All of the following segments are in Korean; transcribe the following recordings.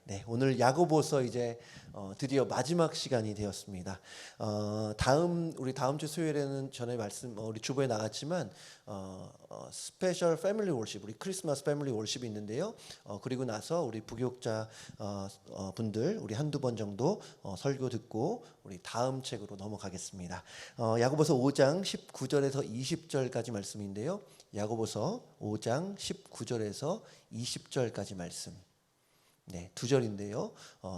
네, 오늘 야고보서 이제 드디어 마지막 시간이 되었습니다. 우리 다음 주 수요일에는 전에 우리 주보에 나갔지만 스페셜 패밀리 월십, 우리 크리스마스 패밀리 월십이 있는데요. 그리고 나서 우리 부교육자 분들 우리 한두 번 정도 설교 듣고 우리 다음 책으로 넘어가겠습니다. 야고보서 5장 19절에서 20절까지 말씀인데요. 야고보서 5장 19절에서 20절까지 말씀. 네, 두 절인데요.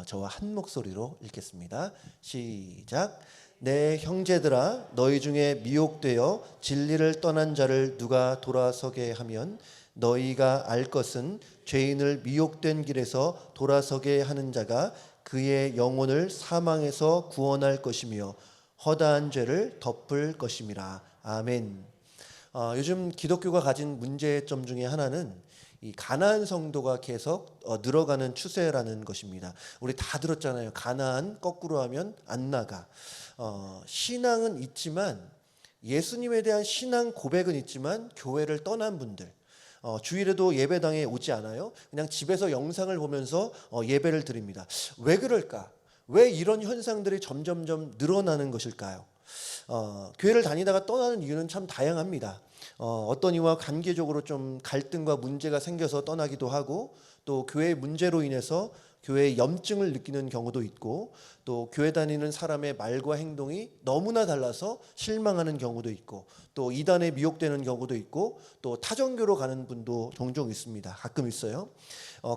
저와 한 목소리로 읽겠습니다. 시작. 내 형제들아, 너희 중에 미혹되어 진리를 떠난 자를 누가 돌아서게 하면 너희가 알 것은 죄인을 미혹된 길에서 돌아서게 하는 자가 그의 영혼을 사망에서 구원할 것이며 허다한 죄를 덮을 것임이라. 아멘. 요즘 기독교가 가진 문제점 중에 하나는 이 가나안 성도가 계속 늘어가는 추세라는 것입니다. 우리 다 들었잖아요. 가나안 거꾸로 하면 안 나가. 신앙은 있지만, 예수님에 대한 신앙 고백은 있지만 교회를 떠난 분들, 주일에도 예배당에 오지 않아요. 그냥 집에서 영상을 보면서 예배를 드립니다. 왜 그럴까? 왜 이런 현상들이 점점점 늘어나는 것일까요? 교회를 다니다가 떠나는 이유는 참 다양합니다. 어떤 이와 관계적으로 좀 갈등과 문제가 생겨서 떠나기도 하고, 또 교회의 문제로 인해서 교회의 염증을 느끼는 경우도 있고, 또 교회 다니는 사람의 말과 행동이 너무나 달라서 실망하는 경우도 있고, 또 이단에 미혹되는 경우도 있고, 또 타종교로 가는 분도 종종 있습니다. 가끔 있어요.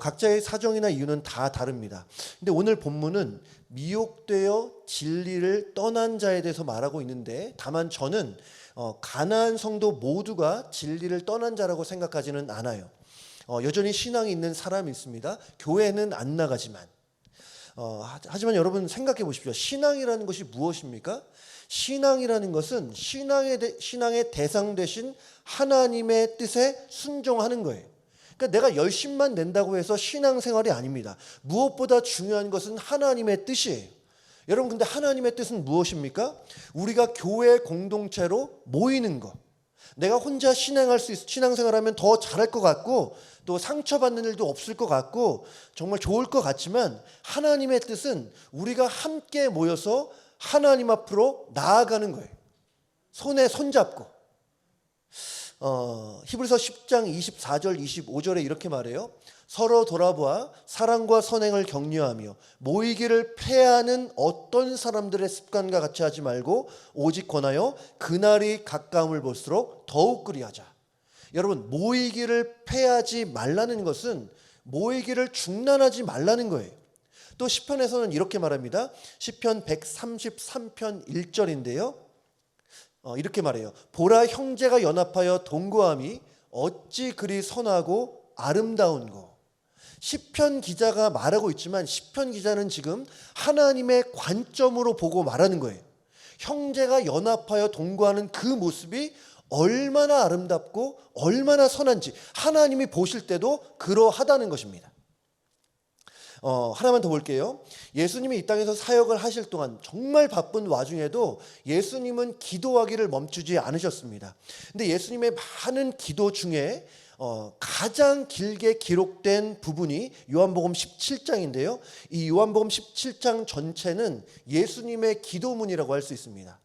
각자의 사정이나 이유는 다 다릅니다. 근데 오늘 본문은 미혹되어 진리를 떠난 자에 대해서 말하고 있는데, 다만 저는 가나안 성도 모두가 진리를 떠난 자라고 생각하지는 않아요. 여전히 신앙이 있는 사람이 있습니다. 교회는 안 나가지만. 하지만 여러분 생각해 보십시오. 신앙이라는 것이 무엇입니까? 신앙이라는 것은 신앙의 대상 되신 하나님의 뜻에 순종하는 거예요. 그러니까 내가 열심만 낸다고 해서 신앙생활이 아닙니다. 무엇보다 중요한 것은 하나님의 뜻이에요. 여러분, 근데 하나님의 뜻은 무엇입니까? 우리가 교회 공동체로 모이는 것. 내가 혼자 신앙생활하면 더 잘할 것 같고, 또 상처받는 일도 없을 것 같고, 정말 좋을 것 같지만, 하나님의 뜻은 우리가 함께 모여서 하나님 앞으로 나아가는 거예요. 손에 손잡고. 히브리서 10장 24절 25절에 이렇게 말해요. 서로 돌아보아 사랑과 선행을 격려하며 모이기를 패하는 어떤 사람들의 습관과 같이 하지 말고 오직 권하여 그날이 가까움을 볼수록 더욱 그리하자. 여러분, 모이기를 패하지 말라는 것은 모이기를 중단하지 말라는 거예요. 또 시편에서는 이렇게 말합니다. 시편 133편 1절인데요. 이렇게 말해요. 보라, 형제가 연합하여 동거함이 어찌 그리 선하고 아름다운고. 시편 기자가 말하고 있지만 시편 기자는 지금 하나님의 관점으로 보고 말하는 거예요. 형제가 연합하여 동거하는 그 모습이 얼마나 아름답고 얼마나 선한지 하나님이 보실 때도 그러하다는 것입니다. 하나만 더 볼게요. 예수님이 이 땅에서 사역을 하실 동안 정말 바쁜 와중에도 예수님은 기도하기를 멈추지 않으셨습니다. 근데 예수님의 많은 기도 중에 가장 길게 기록된 부분이 요한복음 17장인데요. 이 요한복음 17장 전체는 예수님의 기도문이라고 할 수 있습니다.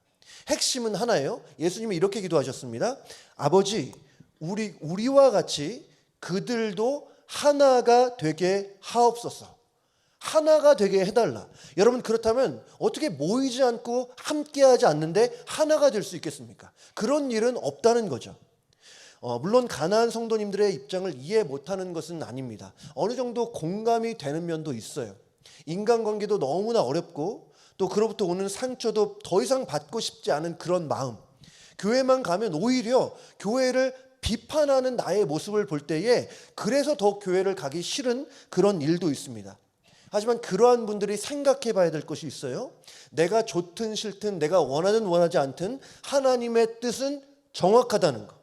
핵심은 하나예요. 예수님이 이렇게 기도하셨습니다. 아버지, 우리와 같이 그들도 하나가 되게 하옵소서. 하나가 되게 해달라. 여러분, 그렇다면 어떻게 모이지 않고 함께하지 않는데 하나가 될 수 있겠습니까? 그런 일은 없다는 거죠. 물론 가나안 성도님들의 입장을 이해 못하는 것은 아닙니다. 어느 정도 공감이 되는 면도 있어요. 인간관계도 너무나 어렵고, 또 그로부터 오는 상처도 더 이상 받고 싶지 않은 그런 마음. 교회만 가면 오히려 교회를 비판하는 나의 모습을 볼 때에 그래서 더 교회를 가기 싫은 그런 일도 있습니다. 하지만 그러한 분들이 생각해 봐야 될 것이 있어요. 내가 좋든 싫든, 내가 원하든 원하지 않든 하나님의 뜻은 정확하다는 것.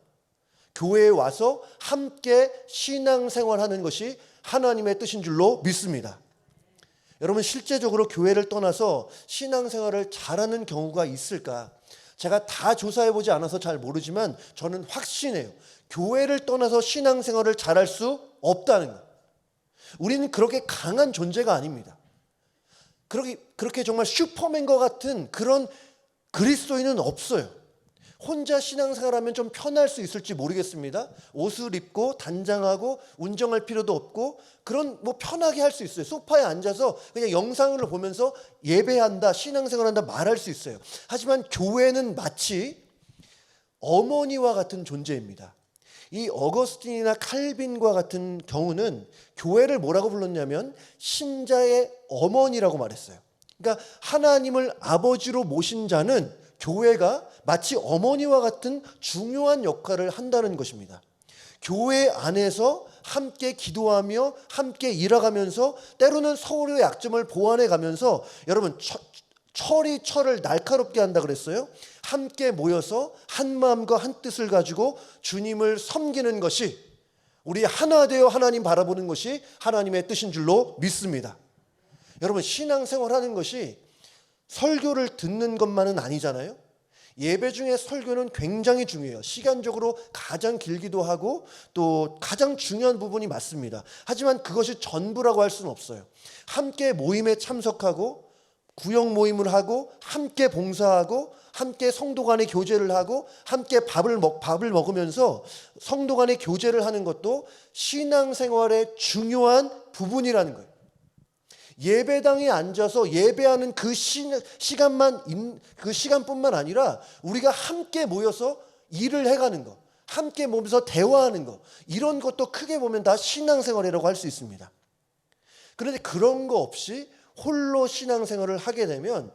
교회에 와서 함께 신앙생활하는 것이 하나님의 뜻인 줄로 믿습니다. 여러분, 실제적으로 교회를 떠나서 신앙생활을 잘하는 경우가 있을까? 제가 다 조사해보지 않아서 잘 모르지만 저는 확신해요. 교회를 떠나서 신앙생활을 잘할 수 없다는 것. 우리는 그렇게 강한 존재가 아닙니다. 그렇게 정말 슈퍼맨과 같은 그런 그리스도인은 없어요. 혼자 신앙생활하면 좀 편할 수 있을지 모르겠습니다. 옷을 입고 단장하고 운정할 필요도 없고 그런 편하게 할 수 있어요. 소파에 앉아서 그냥 영상을 보면서 예배한다, 신앙생활한다 말할 수 있어요. 하지만 교회는 마치 어머니와 같은 존재입니다. 이 어거스틴이나 칼빈과 같은 경우는 교회를 뭐라고 불렀냐면 신자의 어머니라고 말했어요. 그러니까 하나님을 아버지로 모신 자는 교회가 마치 어머니와 같은 중요한 역할을 한다는 것입니다. 교회 안에서 함께 기도하며 함께 일하면서 때로는 서로의 약점을 보완해 가면서 여러분 철이 철을 날카롭게 한다 그랬어요. 함께 모여서 한 마음과 한 뜻을 가지고 주님을 섬기는 것이 우리 하나 되어 하나님 바라보는 것이 하나님의 뜻인 줄로 믿습니다. 여러분 신앙생활하는 것이 설교를 듣는 것만은 아니잖아요. 예배 중에 설교는 굉장히 중요해요. 시간적으로 가장 길기도 하고 또 가장 중요한 부분이 맞습니다. 하지만 그것이 전부라고 할 수는 없어요. 함께 모임에 참석하고 구역 모임을 하고 함께 봉사하고 함께 성도 간의 교제를 하고 함께 밥을 먹으면서 성도 간의 교제를 하는 것도 신앙생활의 중요한 부분이라는 거예요. 예배당에 앉아서 예배하는 그 시간뿐만 아니라 우리가 함께 모여서 일을 해가는 것, 함께 모여서 대화하는 것, 이런 것도 크게 보면 다 신앙생활이라고 할 수 있습니다. 그런데 그런 거 없이 홀로 신앙생활을 하게 되면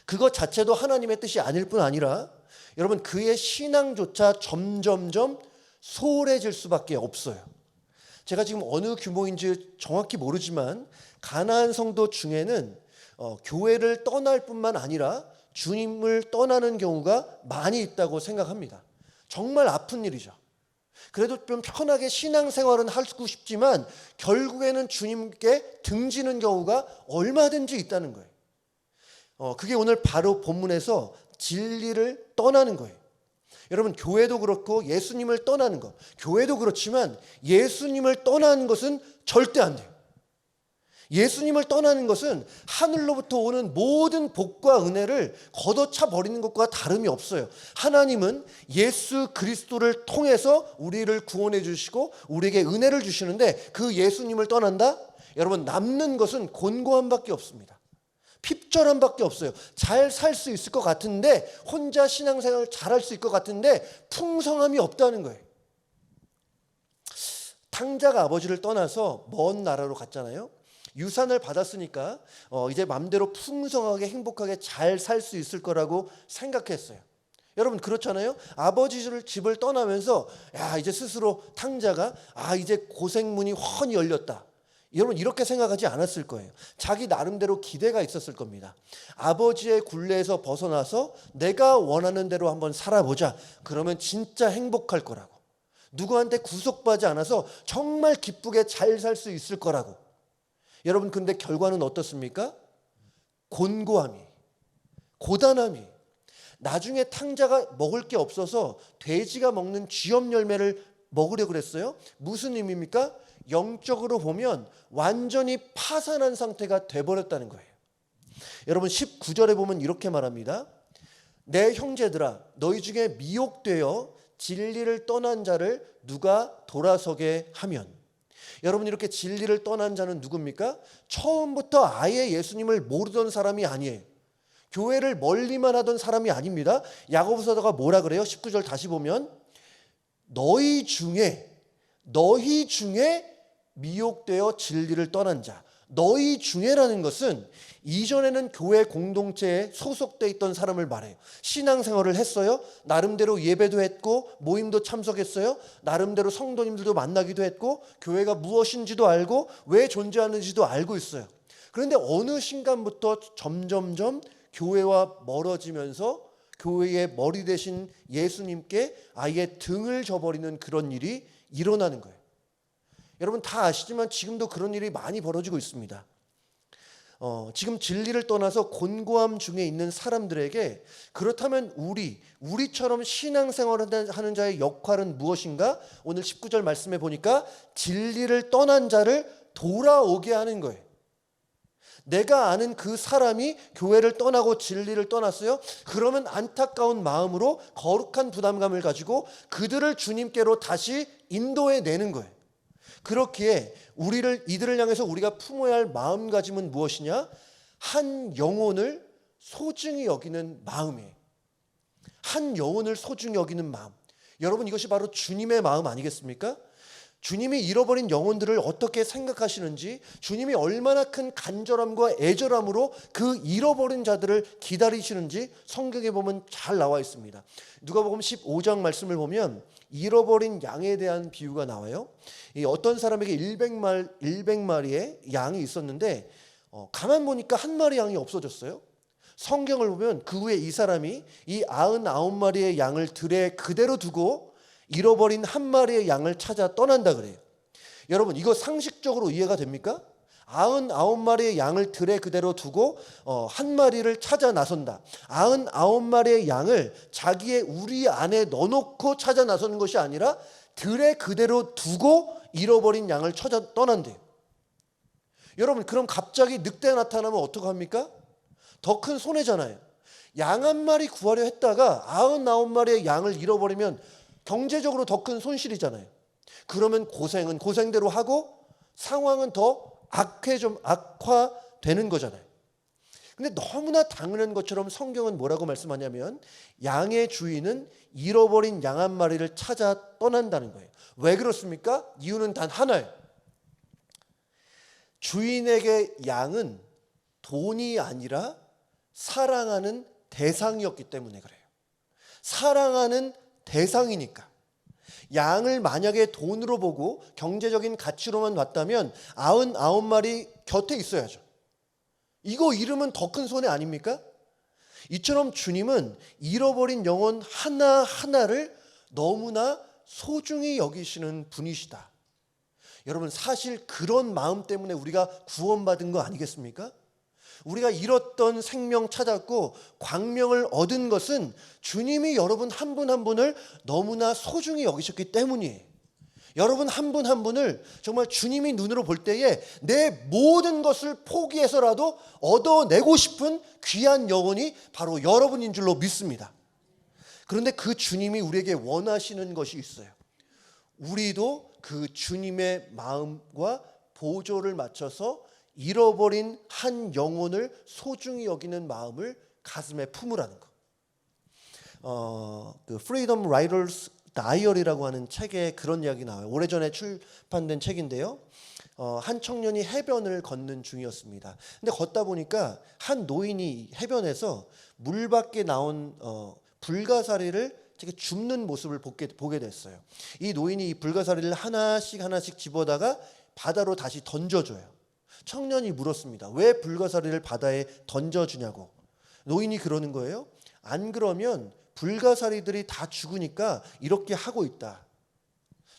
그것 자체도 하나님의 뜻이 아닐 뿐 아니라 여러분 그의 신앙조차 점점점 소홀해질 수밖에 없어요. 제가 지금 어느 규모인지 정확히 모르지만 가나안 성도 중에는 교회를 떠날 뿐만 아니라 주님을 떠나는 경우가 많이 있다고 생각합니다. 정말 아픈 일이죠. 그래도 좀 편하게 신앙생활은 하고 싶지만 결국에는 주님께 등지는 경우가 얼마든지 있다는 거예요. 그게 오늘 바로 본문에서 진리를 떠나는 거예요. 여러분 교회도 그렇고 예수님을 떠나는 것, 교회도 그렇지만 예수님을 떠나는 것은 절대 안 돼요. 예수님을 떠나는 것은 하늘로부터 오는 모든 복과 은혜를 걷어차 버리는 것과 다름이 없어요. 하나님은 예수 그리스도를 통해서 우리를 구원해 주시고 우리에게 은혜를 주시는데 그 예수님을 떠난다? 여러분 남는 것은 곤고함밖에 없습니다. 핍절함밖에 없어요. 잘 살 수 있을 것 같은데 혼자 신앙생활을 잘할 수 있을 것 같은데 풍성함이 없다는 거예요. 탕자가 아버지를 떠나서 먼 나라로 갔잖아요. 유산을 받았으니까 이제 마음대로 풍성하게 행복하게 잘 살 수 있을 거라고 생각했어요. 여러분 그렇잖아요. 아버지 집을 떠나면서 이제 스스로 탕자가 이제 고생문이 훤히 열렸다. 여러분 이렇게 생각하지 않았을 거예요. 자기 나름대로 기대가 있었을 겁니다. 아버지의 굴레에서 벗어나서 내가 원하는 대로 한번 살아보자. 그러면 진짜 행복할 거라고. 누구한테 구속받지 않아서 정말 기쁘게 잘 살 수 있을 거라고. 여러분 근데 결과는 어떻습니까? 곤고함이, 고단함이. 나중에 탕자가 먹을 게 없어서 돼지가 먹는 쥐염 열매를 먹으려고 그랬어요. 무슨 의미입니까? 영적으로 보면 완전히 파산한 상태가 돼버렸다는 거예요. 여러분 19절에 보면 이렇게 말합니다. 내 형제들아 너희 중에 미혹되어 진리를 떠난 자를 누가 돌아서게 하면. 여러분 이렇게 진리를 떠난 자는 누굽니까? 처음부터 아예 예수님을 모르던 사람이 아니에요. 교회를 멀리만 하던 사람이 아닙니다. 야고보서가 뭐라 그래요? 19절 다시 보면 너희 중에 미혹되어 진리를 떠난 자. 너희 중에라는 것은 이전에는 교회 공동체에 소속돼 있던 사람을 말해요. 신앙생활을 했어요. 나름대로 예배도 했고 모임도 참석했어요. 나름대로 성도님들도 만나기도 했고 교회가 무엇인지도 알고 왜 존재하는지도 알고 있어요. 그런데 어느 순간부터 점점점 교회와 멀어지면서 교회의 머리 대신 예수님께 아예 등을 져버리는 그런 일이 일어나는 거예요. 여러분 다 아시지만 지금도 그런 일이 많이 벌어지고 있습니다. 지금 진리를 떠나서 곤고함 중에 있는 사람들에게 그렇다면 우리처럼 신앙생활을 하는 자의 역할은 무엇인가? 오늘 19절 말씀해 보니까 진리를 떠난 자를 돌아오게 하는 거예요. 내가 아는 그 사람이 교회를 떠나고 진리를 떠났어요. 그러면 안타까운 마음으로 거룩한 부담감을 가지고 그들을 주님께로 다시 인도해 내는 거예요. 그렇기에 이들을 향해서 우리가 품어야 할 마음가짐은 무엇이냐? 한 영혼을 소중히 여기는 마음이에요. 한 영혼을 소중히 여기는 마음. 여러분, 이것이 바로 주님의 마음 아니겠습니까? 주님이 잃어버린 영혼들을 어떻게 생각하시는지, 주님이 얼마나 큰 간절함과 애절함으로 그 잃어버린 자들을 기다리시는지 성경에 보면 잘 나와 있습니다. 누가복음 15장 말씀을 보면 잃어버린 양에 대한 비유가 나와요. 어떤 사람에게 100마리의 양이 있었는데 가만 보니까 한 마리 양이 없어졌어요. 성경을 보면 그 후에 이 사람이 이 99마리의 양을 들에 그대로 두고 잃어버린 한 마리의 양을 찾아 떠난다 그래요. 여러분, 이거 상식적으로 이해가 됩니까? 99마리의 양을 들에 그대로 두고 한 마리를 찾아 나선다. 99마리의 양을 자기의 우리 안에 넣어놓고 찾아 나서는 것이 아니라 들에 그대로 두고 잃어버린 양을 찾아 떠난대요. 여러분, 그럼 갑자기 늑대가 나타나면 어떡합니까? 더 큰 손해잖아요. 양 한 마리 구하려 했다가 99마리의 양을 잃어버리면 경제적으로 더 큰 손실이잖아요. 그러면 고생은 고생대로 하고 상황은 더 악화되는 거잖아요. 근데 너무나 당연한 것처럼 성경은 뭐라고 말씀하냐면 양의 주인은 잃어버린 양 한 마리를 찾아 떠난다는 거예요. 왜 그렇습니까? 이유는 단 하나예요. 주인에게 양은 돈이 아니라 사랑하는 대상이었기 때문에 그래요. 사랑하는 대상이니까. 양을 만약에 돈으로 보고 경제적인 가치로만 봤다면 99마리 곁에 있어야죠. 이거 잃으면 더 큰 손해 아닙니까? 이처럼 주님은 잃어버린 영혼 하나하나를 너무나 소중히 여기시는 분이시다. 여러분, 사실 그런 마음 때문에 우리가 구원받은 거 아니겠습니까? 우리가 잃었던 생명 찾았고 광명을 얻은 것은 주님이 여러분 한 분 한 분을 너무나 소중히 여기셨기 때문이에요. 여러분 한 분 한 분을 정말 주님이 눈으로 볼 때에 내 모든 것을 포기해서라도 얻어내고 싶은 귀한 영혼이 바로 여러분인 줄로 믿습니다. 그런데 그 주님이 우리에게 원하시는 것이 있어요. 우리도 그 주님의 마음과 보조를 맞춰서 잃어버린 한 영혼을 소중히 여기는 마음을 가슴에 품으라는 것. 그 Freedom Writers Diary라고 하는 책에 그런 이야기 나와요. 오래전에 출판된 책인데요. 한 청년이 해변을 걷는 중이었습니다. 근데 걷다 보니까 한 노인이 해변에서 물 밖에 나온 불가사리를 되게 줍는 모습을 보게 됐어요. 이 노인이 이 불가사리를 하나씩 집어다가 바다로 다시 던져줘요. 청년이 물었습니다. 왜 불가사리를 바다에 던져주냐고. 노인이 그러는 거예요. 안 그러면 불가사리들이 다 죽으니까 이렇게 하고 있다.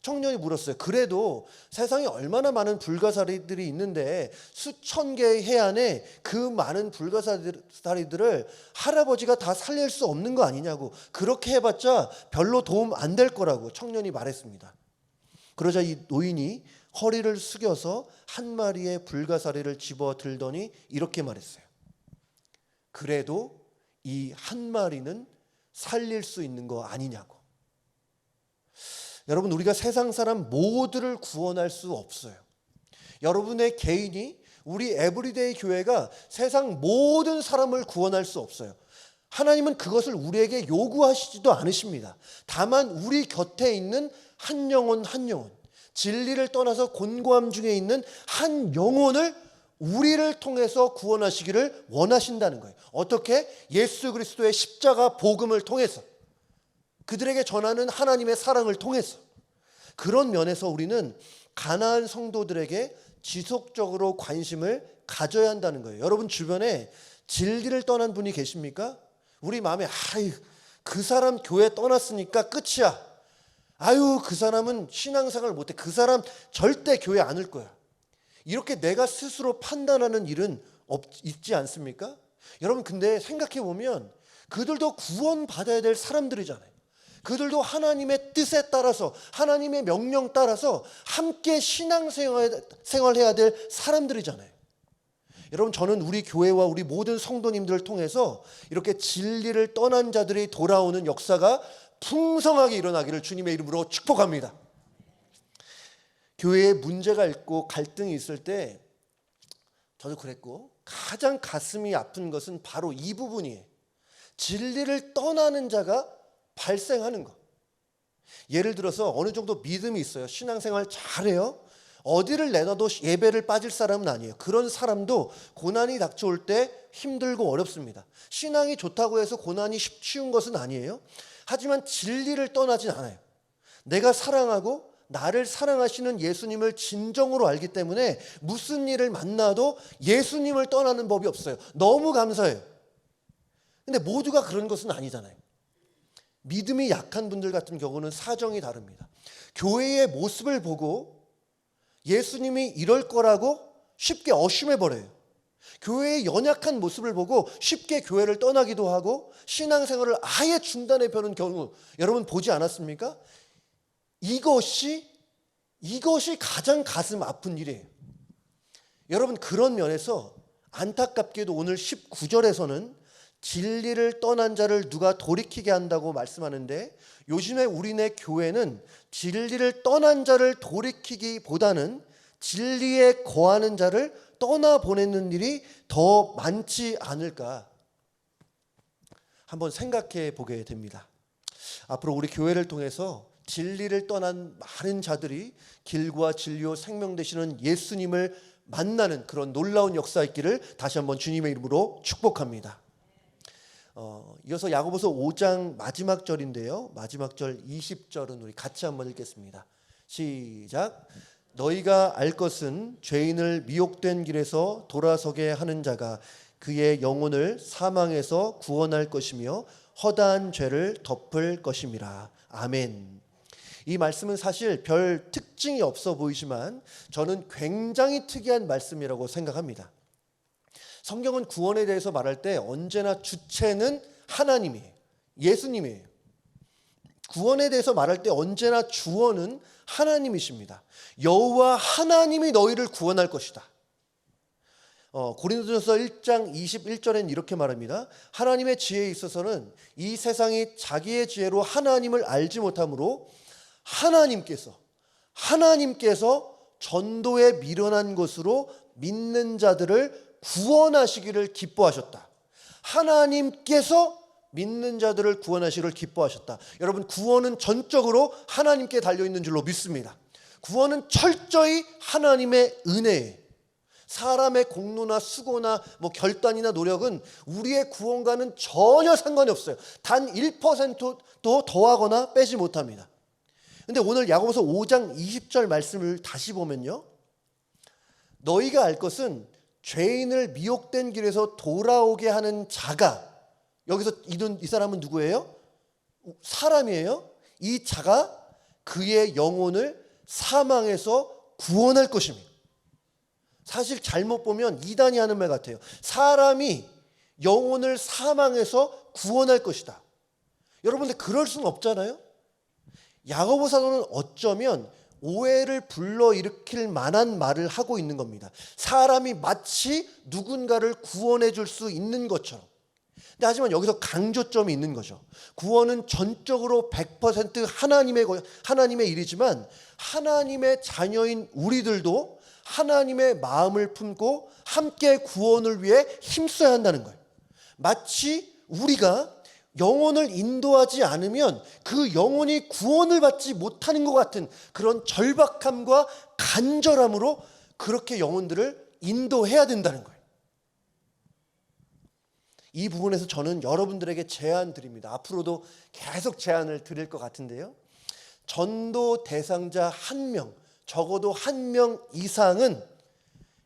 청년이 물었어요. 그래도 세상에 얼마나 많은 불가사리들이 있는데 수천 개의 해안에 그 많은 불가사리들을 할아버지가 다 살릴 수 없는 거 아니냐고. 그렇게 해봤자 별로 도움 안 될 거라고 청년이 말했습니다. 그러자 이 노인이 허리를 숙여서 한 마리의 불가사리를 집어 들더니 이렇게 말했어요. 그래도 이 한 마리는 살릴 수 있는 거 아니냐고. 여러분, 우리가 세상 사람 모두를 구원할 수 없어요. 여러분의 개인이, 우리 에브리데이 교회가 세상 모든 사람을 구원할 수 없어요. 하나님은 그것을 우리에게 요구하시지도 않으십니다. 다만 우리 곁에 있는 한 영혼 한 영혼, 진리를 떠나서 곤고함 중에 있는 한 영혼을 우리를 통해서 구원하시기를 원하신다는 거예요. 어떻게? 예수 그리스도의 십자가 복음을 통해서, 그들에게 전하는 하나님의 사랑을 통해서. 그런 면에서 우리는 가나안 성도들에게 지속적으로 관심을 가져야 한다는 거예요. 여러분 주변에 진리를 떠난 분이 계십니까? 우리 마음에 그 사람 교회 떠났으니까 끝이야. 아유, 그 사람은 신앙생활 못해. 그 사람 절대 교회 안 올 거야. 이렇게 내가 스스로 판단하는 일은 있지 않습니까? 여러분, 근데 생각해 보면 그들도 구원받아야 될 사람들이잖아요. 그들도 하나님의 뜻에 따라서 하나님의 명령 따라서 함께 신앙생활해야 될 사람들이잖아요. 여러분, 저는 우리 교회와 우리 모든 성도님들을 통해서 이렇게 진리를 떠난 자들이 돌아오는 역사가 풍성하게 일어나기를 주님의 이름으로 축복합니다. 교회에 문제가 있고 갈등이 있을 때 저도 그랬고 가장 가슴이 아픈 것은 바로 이 부분이에요. 진리를 떠나는 자가 발생하는 것. 예를 들어서 어느 정도 믿음이 있어요. 신앙생활 잘해요. 어디를 내놔도 예배를 빠질 사람은 아니에요. 그런 사람도 고난이 닥쳐올 때 힘들고 어렵습니다. 신앙이 좋다고 해서 고난이 쉬운 것은 아니에요. 하지만 진리를 떠나진 않아요. 내가 사랑하고 나를 사랑하시는 예수님을 진정으로 알기 때문에 무슨 일을 만나도 예수님을 떠나는 법이 없어요. 너무 감사해요. 근데 모두가 그런 것은 아니잖아요. 믿음이 약한 분들 같은 경우는 사정이 다릅니다. 교회의 모습을 보고 예수님이 이럴 거라고 쉽게 의심해버려요. 교회의 연약한 모습을 보고 쉽게 교회를 떠나기도 하고 신앙생활을 아예 중단해버리는 경우 여러분 보지 않았습니까? 이것이 가장 가슴 아픈 일이에요. 여러분, 그런 면에서 안타깝게도 오늘 19절에서는 진리를 떠난 자를 누가 돌이키게 한다고 말씀하는데, 요즘에 우리네 교회는 진리를 떠난 자를 돌이키기보다는 진리에 거하는 자를 떠나보내는 일이 더 많지 않을까 한번 생각해 보게 됩니다. 앞으로 우리 교회를 통해서 진리를 떠난 많은 자들이 길과 진리요 생명 되시는 예수님을 만나는 그런 놀라운 역사 있기를 다시 한번 주님의 이름으로 축복합니다. 이어서 야고보서 5장 마지막 절인데요. 마지막 절 20절은 우리 같이 한번 읽겠습니다. 시작. 너희가 알 것은 죄인을 미혹된 길에서 돌아서게 하는 자가 그의 영혼을 사망에서 구원할 것이며 허다한 죄를 덮을 것임이라. 아멘. 이 말씀은 사실 별 특징이 없어 보이지만 저는 굉장히 특이한 말씀이라고 생각합니다. 성경은 구원에 대해서 말할 때 언제나 주체는 하나님이에요. 예수님이에요. 구원에 대해서 말할 때 언제나 주어는 하나님이십니다. 여호와 하나님이 너희를 구원할 것이다. 고린도전서 1장 21절에는 이렇게 말합니다. 하나님의 지혜에 있어서는 이 세상이 자기의 지혜로 하나님을 알지 못하므로 하나님께서 전도에 미련한 것으로 믿는 자들을 구원하시기를 기뻐하셨다. 하나님께서 믿는 자들을 구원하시기를 기뻐하셨다. 여러분, 구원은 전적으로 하나님께 달려있는 줄로 믿습니다. 구원은 철저히 하나님의 은혜예요. 사람의 공로나 수고나 결단이나 노력은 우리의 구원과는 전혀 상관이 없어요. 단 1%도 더하거나 빼지 못합니다. 근데 오늘 야고보서 5장 20절 말씀을 다시 보면요, 너희가 알 것은 죄인을 미혹된 길에서 돌아오게 하는 자가, 여기서 이 사람은 누구예요? 사람이에요. 이 자가 그의 영혼을 사망에서 구원할 것입니다. 사실 잘못 보면 이단이 하는 말 같아요. 사람이 영혼을 사망에서 구원할 것이다. 여러분들 그럴 수는 없잖아요. 야고보 사도는 어쩌면 오해를 불러일으킬 만한 말을 하고 있는 겁니다. 사람이 마치 누군가를 구원해 줄 수 있는 것처럼. 근데 하지만 여기서 강조점이 있는 거죠. 구원은 전적으로 100% 하나님의 일이지만 하나님의 자녀인 우리들도 하나님의 마음을 품고 함께 구원을 위해 힘써야 한다는 거예요. 마치 우리가 영혼을 인도하지 않으면 그 영혼이 구원을 받지 못하는 것 같은 그런 절박함과 간절함으로 그렇게 영혼들을 인도해야 된다는 거예요. 이 부분에서 저는 여러분들에게 제안 드립니다. 앞으로도 계속 제안을 드릴 것 같은데요. 전도 대상자 한 명, 적어도 한 명 이상은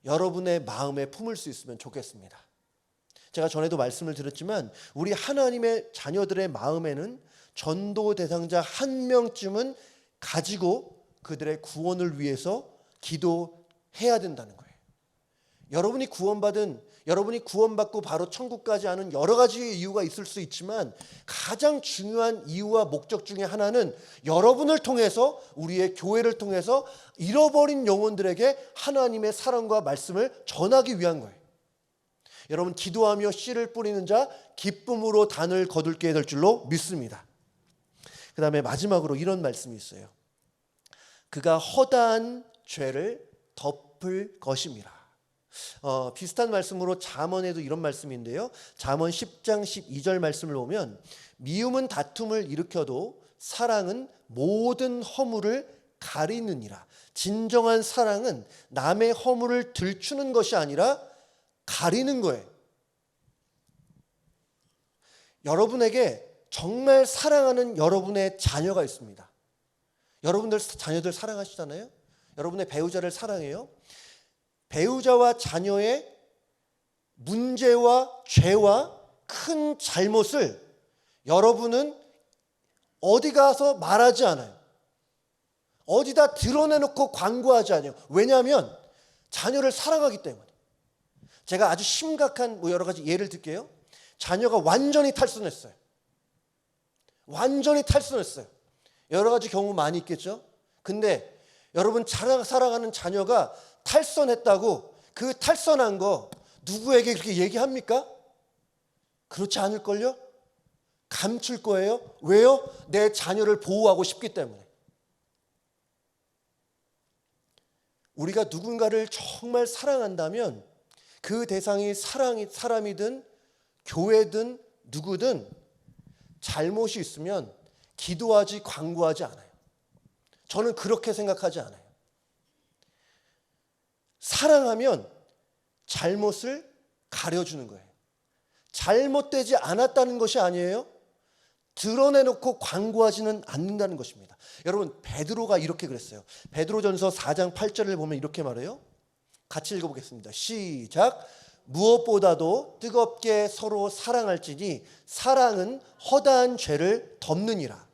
여러분의 마음에 품을 수 있으면 좋겠습니다. 제가 전에도 말씀을 드렸지만 우리 하나님의 자녀들의 마음에는 전도 대상자 한 명쯤은 가지고 그들의 구원을 위해서 기도해야 된다는 거예요. 여러분이 구원받고 바로 천국 가지 않은 여러 가지의 이유가 있을 수 있지만 가장 중요한 이유와 목적 중에 하나는 여러분을 통해서, 우리의 교회를 통해서 잃어버린 영혼들에게 하나님의 사랑과 말씀을 전하기 위한 거예요. 여러분, 기도하며 씨를 뿌리는 자 기쁨으로 단을 거둘게 될 줄로 믿습니다. 그 다음에 마지막으로 이런 말씀이 있어요. 그가 허다한 죄를 덮을 것임이라. 비슷한 말씀으로 잠언에도 이런 말씀인데요. 잠언 10장 12절 말씀을 보면 미움은 다툼을 일으켜도 사랑은 모든 허물을 가리느니라. 진정한 사랑은 남의 허물을 들추는 것이 아니라 가리는 거예요. 여러분에게 정말 사랑하는 여러분의 자녀가 있습니다. 여러분들 자녀들 사랑하시잖아요. 여러분의 배우자를 사랑해요. 배우자와 자녀의 문제와 죄와 큰 잘못을 여러분은 어디 가서 말하지 않아요. 어디다 드러내놓고 광고하지 않아요. 왜냐하면 자녀를 사랑하기 때문에. 제가 아주 심각한 여러 가지 예를 들게요. 자녀가 완전히 탈선했어요. 완전히 탈선했어요. 여러 가지 경우 많이 있겠죠. 근데 여러분 사랑하는 자녀가 탈선했다고 그 탈선한 거 누구에게 그렇게 얘기합니까? 그렇지 않을걸요? 감출 거예요. 왜요? 내 자녀를 보호하고 싶기 때문에. 우리가 누군가를 정말 사랑한다면 그 대상이 사람이든 교회든 누구든 잘못이 있으면 기도하지 광고하지 않아요. 저는 그렇게 생각하지 않아요. 사랑하면 잘못을 가려주는 거예요. 잘못되지 않았다는 것이 아니에요. 드러내놓고 광고하지는 않는다는 것입니다. 여러분, 베드로가 이렇게 그랬어요. 베드로전서 4장 8절을 보면 이렇게 말해요. 같이 읽어보겠습니다. 시작. 무엇보다도 뜨겁게 서로 사랑할지니 사랑은 허다한 죄를 덮느니라.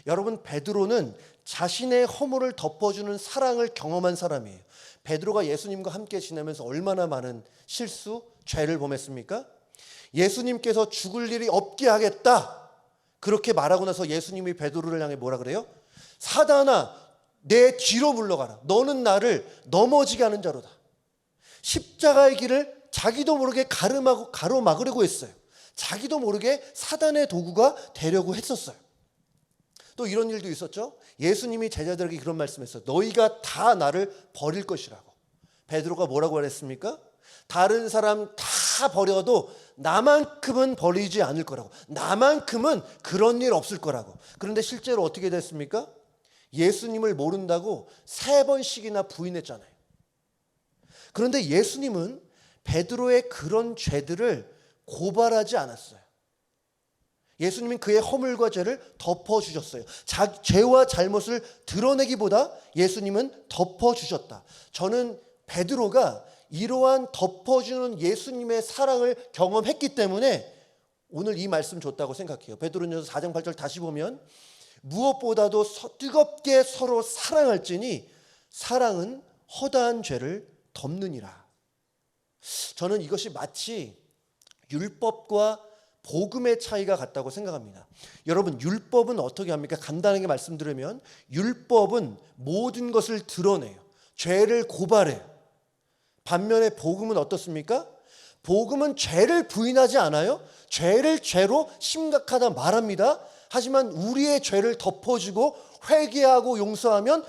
여러분, 베드로는 자신의 허물을 덮어주는 사랑을 경험한 사람이에요. 베드로가 예수님과 함께 지내면서 얼마나 많은 실수, 죄를 범했습니까? 예수님께서 죽을 일이 없게 하겠다, 그렇게 말하고 나서 예수님이 베드로를 향해 뭐라 그래요? 사단아, 내 뒤로 물러가라. 너는 나를 넘어지게 하는 자로다. 십자가의 길을 자기도 모르게 가로막으려고 했어요. 자기도 모르게 사단의 도구가 되려고 했었어요. 또 이런 일도 있었죠. 예수님이 제자들에게 그런 말씀했어요. 너희가 다 나를 버릴 것이라고. 베드로가 뭐라고 말했습니까? 다른 사람 다 버려도 나만큼은 버리지 않을 거라고. 나만큼은 그런 일 없을 거라고. 그런데 실제로 어떻게 됐습니까? 예수님을 모른다고 3번씩이나 부인했잖아요. 그런데 예수님은 베드로의 그런 죄들을 고발하지 않았어요. 예수님은 그의 허물과 죄를 덮어주셨어요. 죄와 잘못을 드러내기보다 예수님은 덮어주셨다. 저는 베드로가 이러한 덮어주는 예수님의 사랑을 경험했기 때문에 오늘 이 말씀 줬다고 생각해요. 베드로전서 4장 8절 다시 보면 무엇보다도 뜨겁게 서로 사랑할지니 사랑은 허다한 죄를 덮느니라. 저는 이것이 마치 율법과 복음의 차이가 같다고 생각합니다. 여러분, 율법은 어떻게 합니까? 간단하게 말씀드리면 율법은 모든 것을 드러내요. 죄를 고발해요. 반면에 복음은 어떻습니까? 복음은 죄를 부인하지 않아요. 죄를 죄로 심각하다 말합니다. 하지만 우리의 죄를 덮어주고 회개하고 용서하면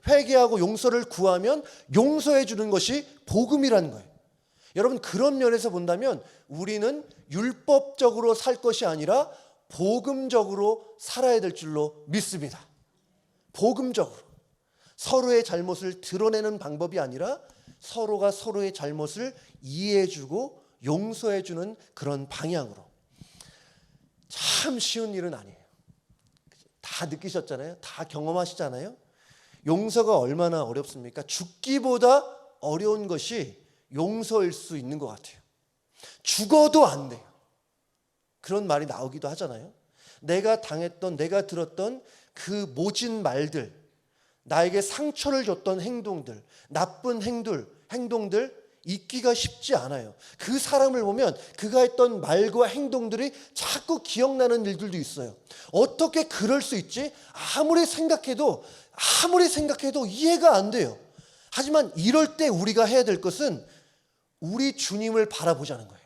회개하고 용서를 구하면 용서해 주는 것이 복음이라는 거예요. 여러분, 그런 면에서 본다면 우리는 율법적으로 살 것이 아니라 복음적으로 살아야 될 줄로 믿습니다. 복음적으로. 서로의 잘못을 드러내는 방법이 아니라 서로가 서로의 잘못을 이해해주고 용서해주는 그런 방향으로. 참 쉬운 일은 아니에요. 다 느끼셨잖아요. 다 경험하시잖아요. 용서가 얼마나 어렵습니까? 죽기보다 어려운 것이 용서일 수 있는 것 같아요. 죽어도 안 돼요. 그런 말이 나오기도 하잖아요. 내가 당했던, 내가 들었던 그 모진 말들, 나에게 상처를 줬던 행동들, 나쁜 행동들 잊기가 쉽지 않아요. 그 사람을 보면 그가 했던 말과 행동들이 자꾸 기억나는 일들도 있어요. 어떻게 그럴 수 있지? 아무리 생각해도 이해가 안 돼요. 하지만 이럴 때 우리가 해야 될 것은 우리 주님을 바라보자는 거예요.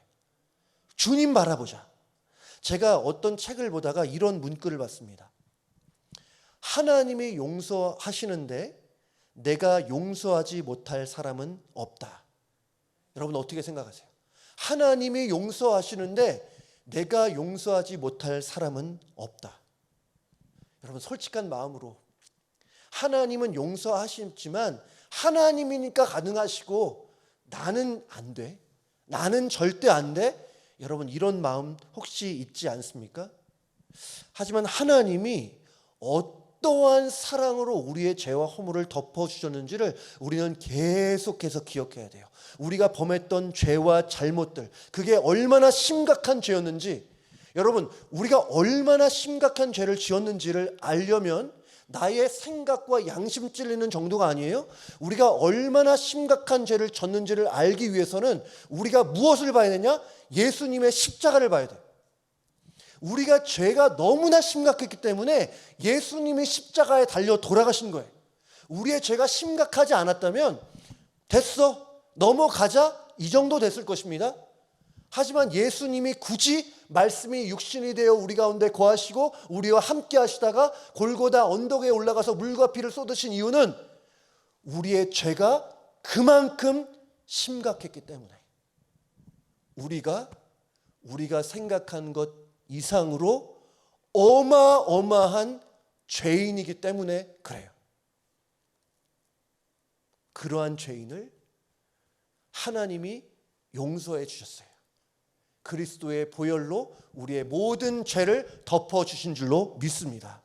주님 바라보자. 제가 어떤 책을 보다가 이런 문구를 봤습니다. 하나님이 용서하시는데 내가 용서하지 못할 사람은 없다. 여러분 어떻게 생각하세요? 하나님이 용서하시는데 내가 용서하지 못할 사람은 없다. 여러분 솔직한 마음으로 하나님은 용서하시지만 하나님이니까 가능하시고 나는 안 돼. 나는 절대 안 돼. 여러분 이런 마음 혹시 있지 않습니까? 하지만 하나님이 어떠한 사랑으로 우리의 죄와 허물을 덮어주셨는지를 우리는 계속해서 기억해야 돼요. 우리가 범했던 죄와 잘못들, 그게 얼마나 심각한 죄였는지, 여러분 우리가 얼마나 심각한 죄를 지었는지를 알려면 나의 생각과 양심 찔리는 정도가 아니에요. 우리가 얼마나 심각한 죄를 졌는지를 알기 위해서는 우리가 무엇을 봐야 되냐? 예수님의 십자가를 봐야 돼요. 우리가 죄가 너무나 심각했기 때문에 예수님이 십자가에 달려 돌아가신 거예요. 우리의 죄가 심각하지 않았다면 됐어, 넘어가자, 이 정도 됐을 것입니다. 하지만 예수님이 굳이 말씀이 육신이 되어 우리 가운데 거하시고 우리와 함께 하시다가 골고다 언덕에 올라가서 물과 피를 쏟으신 이유는 우리의 죄가 그만큼 심각했기 때문에, 우리가 생각한 것 이상으로 어마어마한 죄인이기 때문에 그래요. 그러한 죄인을 하나님이 용서해 주셨어요. 그리스도의 보혈로 우리의 모든 죄를 덮어주신 줄로 믿습니다.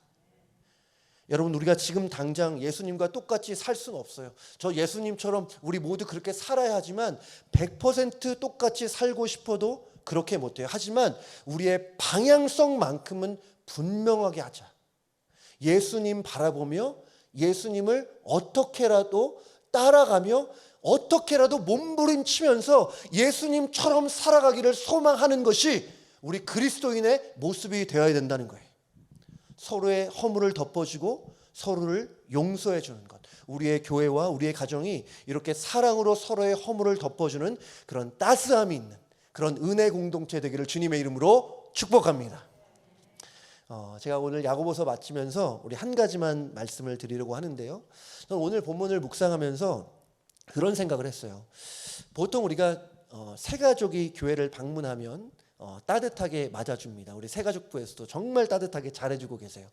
여러분 우리가 지금 당장 예수님과 똑같이 살 수는 없어요. 저 예수님처럼 우리 모두 그렇게 살아야 하지만 100% 똑같이 살고 싶어도 그렇게 못해요. 하지만 우리의 방향성만큼은 분명하게 하자. 예수님 바라보며 예수님을 어떻게라도 따라가며 어떻게라도 몸부림치면서 예수님처럼 살아가기를 소망하는 것이 우리 그리스도인의 모습이 되어야 된다는 거예요. 서로의 허물을 덮어주고 서로를 용서해 주는 것. 우리의 교회와 우리의 가정이 이렇게 사랑으로 서로의 허물을 덮어주는 그런 따스함이 있는 그런 은혜 공동체 되기를 주님의 이름으로 축복합니다. 제가 오늘 야고보서 마치면서 우리 한 가지만 말씀을 드리려고 하는데요. 저는 오늘 본문을 묵상하면서 그런 생각을 했어요. 보통 우리가 새가족이 교회를 방문하면 따뜻하게 맞아줍니다. 우리 새가족부에서도 정말 따뜻하게 잘해주고 계세요.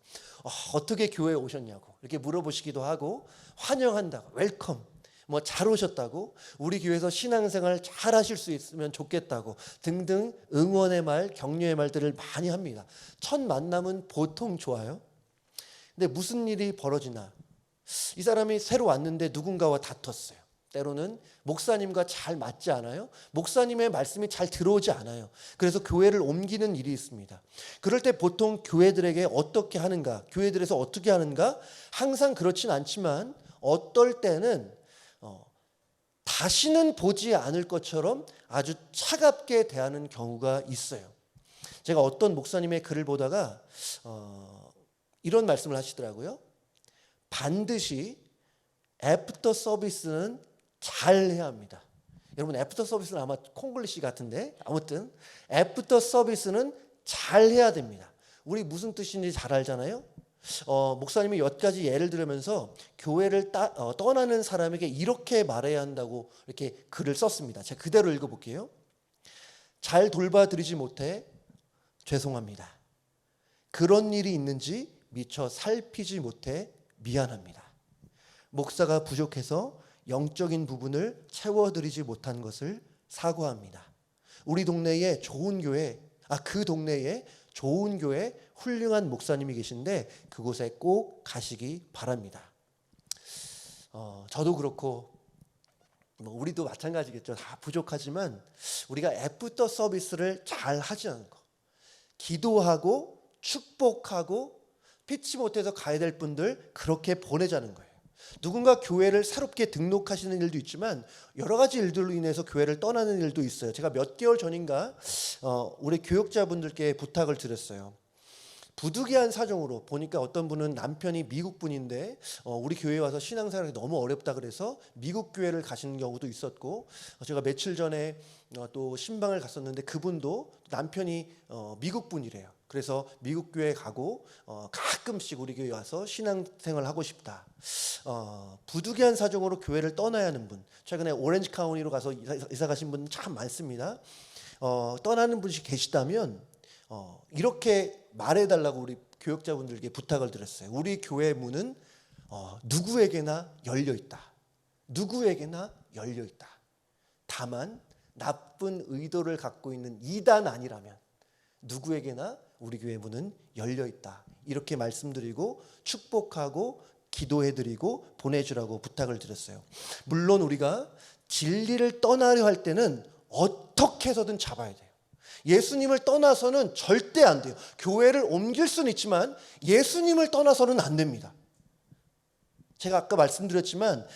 어떻게 교회에 오셨냐고 이렇게 물어보시기도 하고 환영한다고 웰컴 뭐 잘 오셨다고 우리 교회에서 신앙생활 잘 하실 수 있으면 좋겠다고 등등 응원의 말 격려의 말들을 많이 합니다. 첫 만남은 보통 좋아요. 근데 무슨 일이 벌어지나 이 사람이 새로 왔는데 누군가와 다퉜어요. 때로는 목사님과 잘 맞지 않아요. 목사님의 말씀이 잘 들어오지 않아요. 그래서 교회를 옮기는 일이 있습니다. 그럴 때 보통 교회들에게 어떻게 하는가, 교회들에서 어떻게 하는가, 항상 그렇진 않지만 어떨 때는 다시는 보지 않을 것처럼 아주 차갑게 대하는 경우가 있어요. 제가 어떤 목사님의 글을 보다가 이런 말씀을 하시더라고요. 반드시 애프터 서비스는 잘 해야 합니다. 여러분 애프터 서비스는 아마 콩글리시 같은데 아무튼 애프터 서비스는 잘 해야 됩니다. 우리 무슨 뜻인지 잘 알잖아요. 목사님이 몇 가지 예를 들으면서 교회를 떠나는 사람에게 이렇게 말해야 한다고 이렇게 글을 썼습니다. 제가 그대로 읽어볼게요. 잘 돌봐드리지 못해 죄송합니다. 그런 일이 있는지 미처 살피지 못해 미안합니다. 목사가 부족해서 영적인 부분을 채워드리지 못한 것을 사과합니다. 우리 동네에 좋은 교회, 그 동네에 좋은 교회 훌륭한 목사님이 계신데 그곳에 꼭 가시기 바랍니다. 저도 그렇고 우리도 마찬가지겠죠. 다 부족하지만 우리가 애프터 서비스를 잘 하지 않은 거, 기도하고 축복하고 피치 못해서 가야 될 분들 그렇게 보내자는 거예요. 누군가 교회를 새롭게 등록하시는 일도 있지만 여러 가지 일들로 인해서 교회를 떠나는 일도 있어요. 제가 몇 개월 전인가 우리 교육자분들께 부탁을 드렸어요. 부득이한 사정으로 보니까 어떤 분은 남편이 미국 분인데 우리 교회에 와서 신앙생활이 너무 어렵다 그래서 미국 교회를 가시는 경우도 있었고, 제가 며칠 전에 또 신방을 갔었는데 그분도 남편이 미국 분이래요. 그래서 미국 교회 가고 가끔씩 우리 교회 와서 신앙생활 하고 싶다. 부득이한 사정으로 교회를 떠나야 하는 분, 최근에 오렌지 카운티로 가서 이사 가신 분 참 많습니다. 떠나는 분이 계시다면 이렇게 말해달라고 우리 교역자분들께 부탁을 드렸어요. 우리 교회 문은 누구에게나 열려 있다. 누구에게나 열려 있다. 다만 나쁜 의도를 갖고 있는 이단 아니라면 누구에게나 우리 교회 문은 열려 있다. 이렇게 말씀드리고 축복하고 기도해드리고 보내주라고 부탁을 드렸어요. 물론 우리가 진리를 떠나려 할 때는 어떻게 해서든 잡아야 돼요. 예수님을 떠나서는 절대 안 돼요. 교회를 옮길 수는 있지만 예수님을 떠나서는 안 됩니다. 제가 아까 말씀드렸지만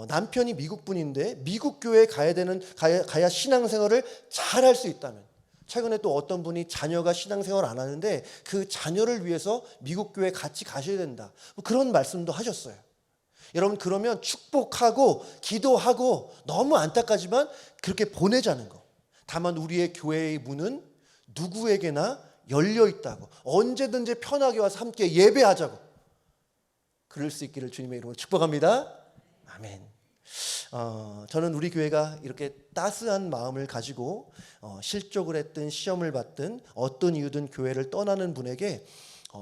남편이 미국 분인데 미국 교회에 가야 신앙생활을 잘 할 수 있다면, 최근에 또 어떤 분이 자녀가 신앙생활 안 하는데 그 자녀를 위해서 미국 교회 같이 가셔야 된다, 그런 말씀도 하셨어요. 여러분, 그러면 축복하고 기도하고 너무 안타까지만 그렇게 보내자는 거. 다만 우리의 교회의 문은 누구에게나 열려 있다고, 언제든지 편하게 와서 함께 예배하자고, 그럴 수 있기를 주님의 이름으로 축복합니다. 아멘. 저는 우리 교회가 이렇게 따스한 마음을 가지고 실족을 했든 시험을 받든 어떤 이유든 교회를 떠나는 분에게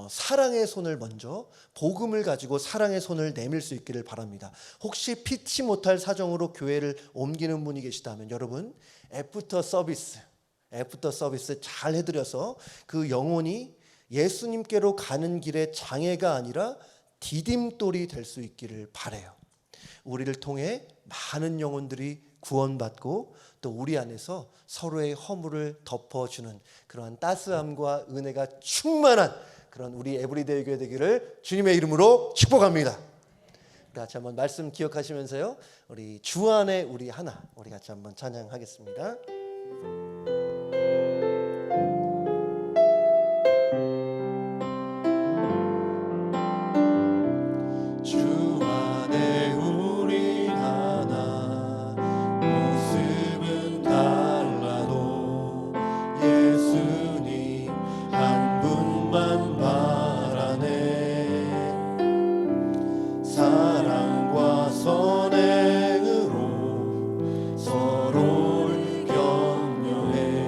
사랑의 손을 먼저, 복음을 가지고 사랑의 손을 내밀 수 있기를 바랍니다. 혹시 피치 못할 사정으로 교회를 옮기는 분이 계시다면 여러분, 애프터 서비스 잘 해드려서 그 영혼이 예수님께로 가는 길에 장애가 아니라 디딤돌이 될 수 있기를 바라요. 우리를 통해 많은 영혼들이 구원받고 또 우리 안에서 서로의 허물을 덮어주는 그러한 따스함과 은혜가 충만한 그런 우리 에브리데이 교회 되기를 주님의 이름으로 축복합니다. 같이 한번 말씀 기억하시면서요, 우리 주 안에 우리 하나, 우리 같이 한번 찬양하겠습니다. 선행으로 서로를 격려해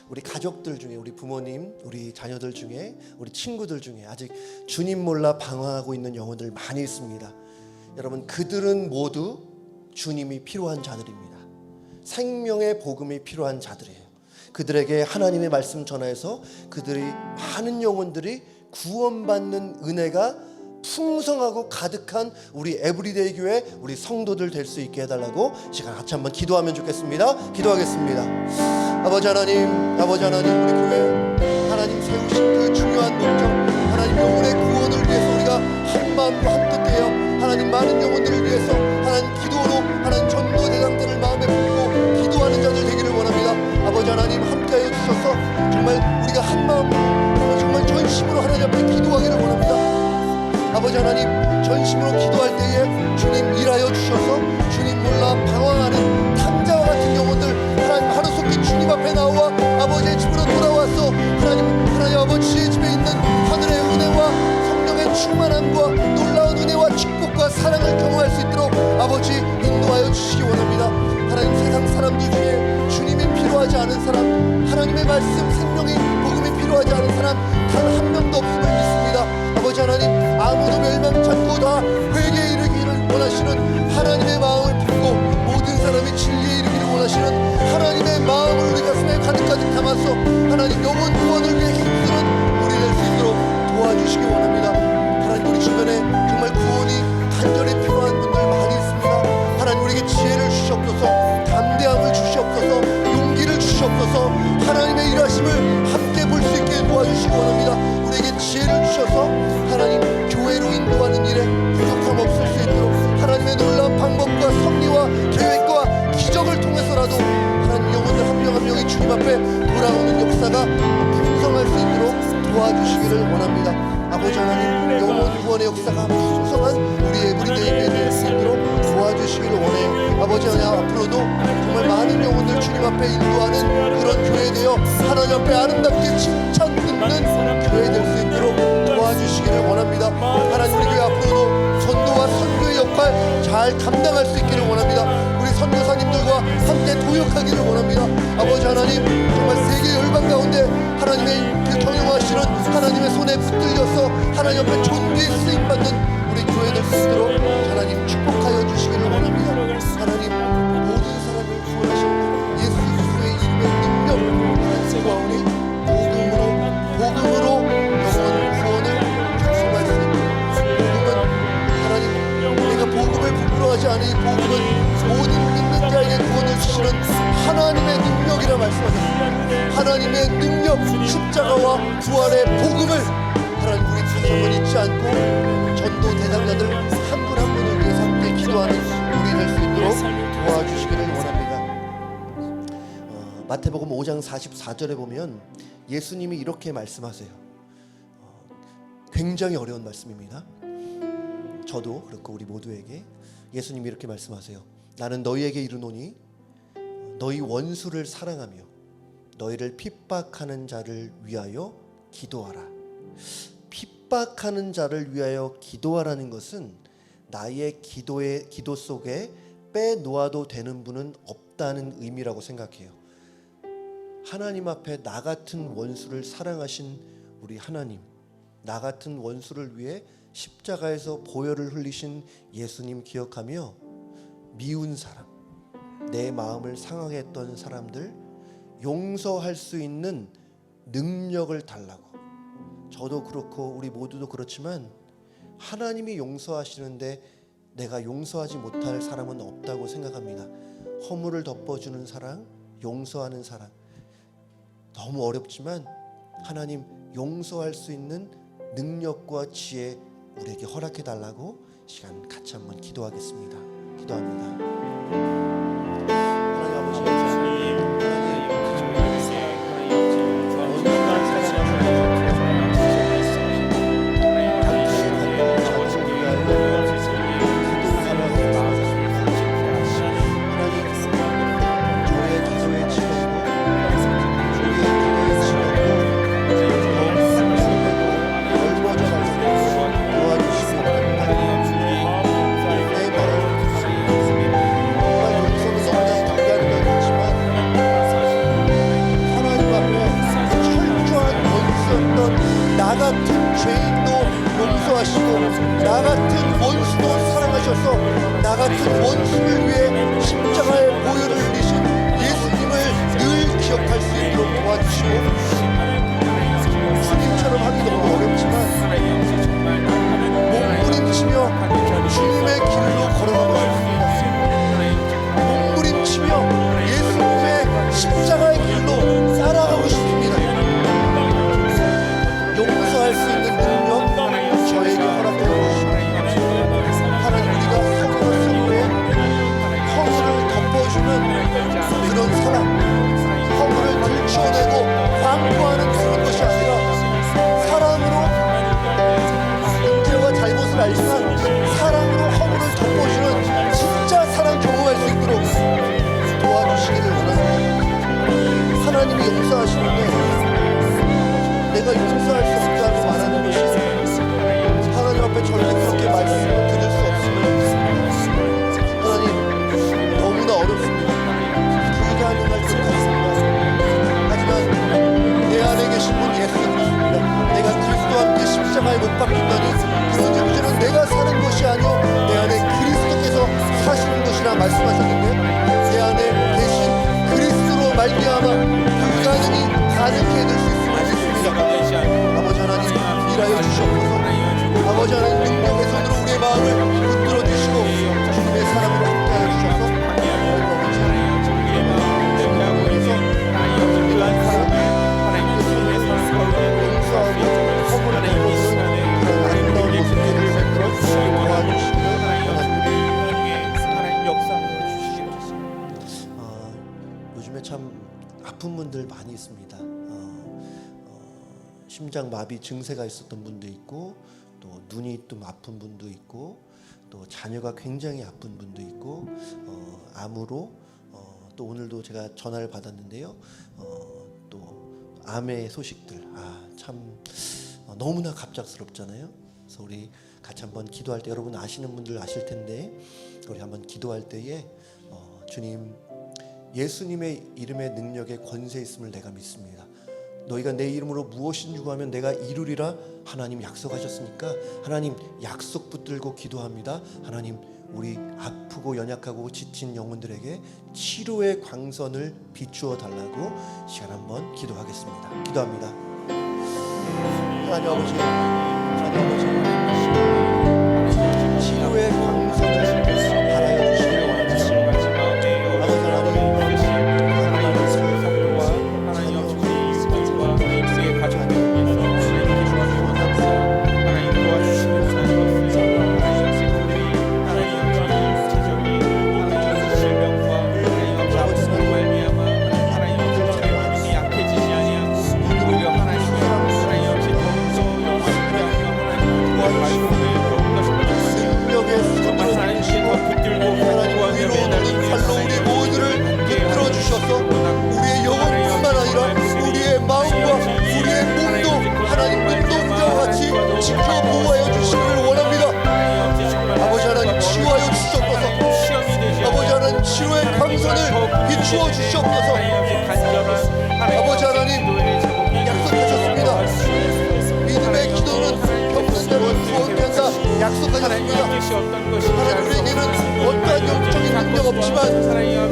우리 가족들 중에, 우리 부모님, 우리 자녀들 중에, 우리 친구들 중에 아직 주님 몰라 방황하고 있는 영혼들 많이 있습니다. 여러분, 그들은 모두 주님이 필요한 자들입니다. 생명의 복음이 필요한 자들이에요. 그들에게 하나님의 말씀 전하여서 그들이 많은 영혼들이 구원받는 은혜가 풍성하고 가득한 우리 에브리데이 교회 우리 성도들 될 수 있게 해달라고 시간 같이 한번 기도하면 좋겠습니다. 기도하겠습니다. 아버지 하나님, 우리 교회 하나님 세우신 그 중요한 목적, 하나님 영혼의 구원을 위해서 우리가 한 마음으로 한뜻되어 하나님 많은 영혼들을 위해서 하나님 기도로 하나님 전도 대상들을 마음에 품고 기도하는 자들 되기를 원합니다. 아버지 하나님 함께하여 주셔서 정말 우리가 한 마음으로 정말 전심으로 하나님 앞에 기도하기를 원합니다. 아버지 하나님, 전심으로 기도할 때에 주님 일하여 주셔서 주님 몰라 방황하는 탕자와 같은 영혼들 하나님 하루속히 주님 앞에 나와 아버지의 집으로 돌아와서 하나님 아버지의 집에 있는 하늘의 은혜와 성령의 충만함과 놀라운 은혜와 축복과 사랑을 경험할 수 있도록 아버지 인도하여 주시기 원합니다. 하나님, 세상 사람들 중에 주님이 필요하지 않은 사람, 하나님의 말씀 생명이 복음이 필요하지 않은 사람 단 한 명도 없음을 믿습니다. 아버지 하나님, 아무도 멸망치 않고 다 회개에 이르기를 원하시는 하나님의 마음을 품고 모든 사람이 진리에 이르기를 원하시는 하나님의 마음을 우리 가슴에 가득가득 담아서 하나님 영혼 구원을 위해 힘쓰는 우리 될 수 있도록 도와주시기 원합니다. 하나님, 우리 주변에 정말 구원이 간절히 필요한 분들 많이 있습니다. 하나님, 우리에게 지혜를 주시옵소서, 담대함을 주시옵소서, 용기를 주시옵소서, 하나님의 일하심을 함께 볼 수 있게 도와주시기 원합니다. 우리에게 지혜를 주셔서 하나님 교회로 인도하는 일에 부족함 없을 수 있도록 하나님의 놀라운 방법과 섭리와 계획과 기적을 통해서라도 하나님 영혼들 한 명 한 명이 주님 앞에 돌아오는 역사가 풍성할 수 있도록 도와주시기를 원합니다. 아버지 하나님, 영혼 구원의 역사가 풍성한 우리 에브리데이 교회 될 수 있도록 도와주시기를 원해요. 아버지 하나님, 앞으로도 정말 많은 영혼들 주님 앞에 인도하는 그런 교회 되어 하나님 앞에 아름답게 칭찬 듣는 교회 될 수 있도록 도와주시기를 원합니다. 하나님, 우리 교회 앞으로도 전도와 선교의 역할 잘 감당할 수 있기를 원합니다. 우리 선교사님들과 함께 도역하기를 원합니다. 아버지 하나님, 정말 세계 열방 가운데 하나님의 그 경영하시는 하나님의 손에 붙들려서 하나님 앞에 존귀 쓰임받는 우리 교회 될 수 있도록 하나님 축복하여 주시기를 원합니다. 하나님, 모든 사람을 구원하시는 예수 그리스도의 이름의 능력 하나님과 우리 복음으로 영혼 구원을 작성할 수 있도록, 복음은 하나님 내가 복음을 부끄러워하지 않으니 복음은 모든 믿는 자에게 구원을 주시는 하나님의 능력이라 말씀하셨습니다. 하나님의 능력, 십자가와 부활의 복음을 하나님 우리 다시 한번 잊지 않고 전도 대상자들 한 분 한 분을 위해서 함께 기도하는 우리 될 수 있도록 도와주시기를 원합니다. 마태복음 5장 44절에 보면 예수님이 이렇게 말씀하세요. 굉장히 어려운 말씀입니다. 저도 그렇고 우리 모두에게 예수님이 이렇게 말씀하세요. 나는 너희에게 이르노니 너희 원수를 사랑하며 너희를 핍박하는 자를 위하여 기도하라. 핍박하는 자를 위하여 기도하라는 것은 나의 기도 속에 빼놓아도 되는 분은 없다는 의미라고 생각해요. 하나님 앞에 나 같은 원수를 사랑하신 우리 하나님, 나 같은 원수를 위해 십자가에서 보혈을 흘리신 예수님 기억하며 미운 사람, 내 마음을 상하게 했던 사람들 용서할 수 있는 능력을 달라고. 저도 그렇고 우리 모두도 그렇지만 하나님이 용서하시는데 내가 용서하지 못할 사람은 없다고 생각합니다. 허물을 덮어주는 사랑, 용서하는 사랑 너무 어렵지만 하나님 용서할 수 있는 능력과 지혜 우리에게 허락해 달라고 시간 같이 한번 기도하겠습니다. 기도합니다. 하나님 아버지, 나 같은 원수도 사랑하셔서 나 같은 원수를 위해 십자가의 보혈을 흘리신 예수님을 늘 기억할 수 있도록 도와주시고, 주님처럼 하기 너무 어렵지만 몸부림치며 주님의 길로 걸어가고 싶습니다. 몸부림치며 예수님의 십자가의 길로 따라가고 싶습니다. 용서할 수 있는 능력 저에게 허락해 주시고, 하나님 우리가 서로가 서로의 허물을 덮어주는 그런 사랑, 허물을 들추어내고 광고하는 그런 것이 아니라 사랑으로 문제와 잘못을 알지만 사랑으로 허물을 덮어주는 진짜 사랑 경험할 수 있도록 도와주시기를 원합니다. 하나님이 용서하시는데 내가 용서할 수 없다고 말하는 것이 하나님 앞에 절대 그렇게 말씀을 드릴 수 없습니다. 하나님 너무나 어렵습니다. 불가능할 것 같습니다. 하지만 내 안에 계신 분 예수 그리스도입니다. 내가 그리스도와 함께 십자가에 못 박힌다니 그런즉 이제는 내가 사는 것이 아니오 내 안에 그리스도께서 사시는 것이라 말씀하셨는데, 내 안에 계신 그리스도로 말미암아 불가능이 가능케 될 수 있음을 믿습니다. 아버지 하나님 일하여 주시옵소서. 아버지 하나님 능력의 손으로 우리의 마음을 붙들어 주시고 주님의 사랑으로 함께하여 주셔서 아버지 주님께서 이러한 사랑을 용서하고 허물을 내려놓는 그런 아름다운 모습을 될 수 있도록 도와주시기를 바랍니다. 요즘에 참 아픈 분들 많이 있습니다. 심장 마비 증세가 있었던 분도 있고, 또 눈이 좀 아픈 분도 있고, 또 자녀가 굉장히 아픈 분도 있고, 암으로 또 오늘도 제가 전화를 받았는데요. 또 암의 소식들 참 너무나 갑작스럽잖아요. 그래서 우리 같이 한번 기도할 때, 여러분 아시는 분들 아실 텐데 우리 한번 기도할 때에 주님, 예수님의 이름의 능력에 권세 있음을 내가 믿습니다. 너희가 내 이름으로 무엇인 구하면 내가 이루리라 하나님 약속하셨으니까 하나님 약속 붙들고 기도합니다. 하나님 우리 아프고 연약하고 지친 영혼들에게 치료의 광선을 비추어 달라고 시간 한번 기도하겠습니다. 기도합니다. 하나님 아버지, 하나님 아버지, 치료의 광선을 바라여 주시기를 원합니다. 아버지 하나님, 우리의 영혼뿐만 아니라 우리의 마음과 우리의 몸도 하나님 눈동자와 같이 지켜 보호하여 주시기를 원합니다. 아버지 하나님 치유하여 주시옵소서. 아버지 하나님 치료의 광선을 비추어 주시옵소서. 아버지 하나님 약속하셨습니다. 믿음의 기도는 겪는 대로 구원케 한다 약속하셨습니다. 하나님 우리에게는 어떠한 영적인 능력 없지만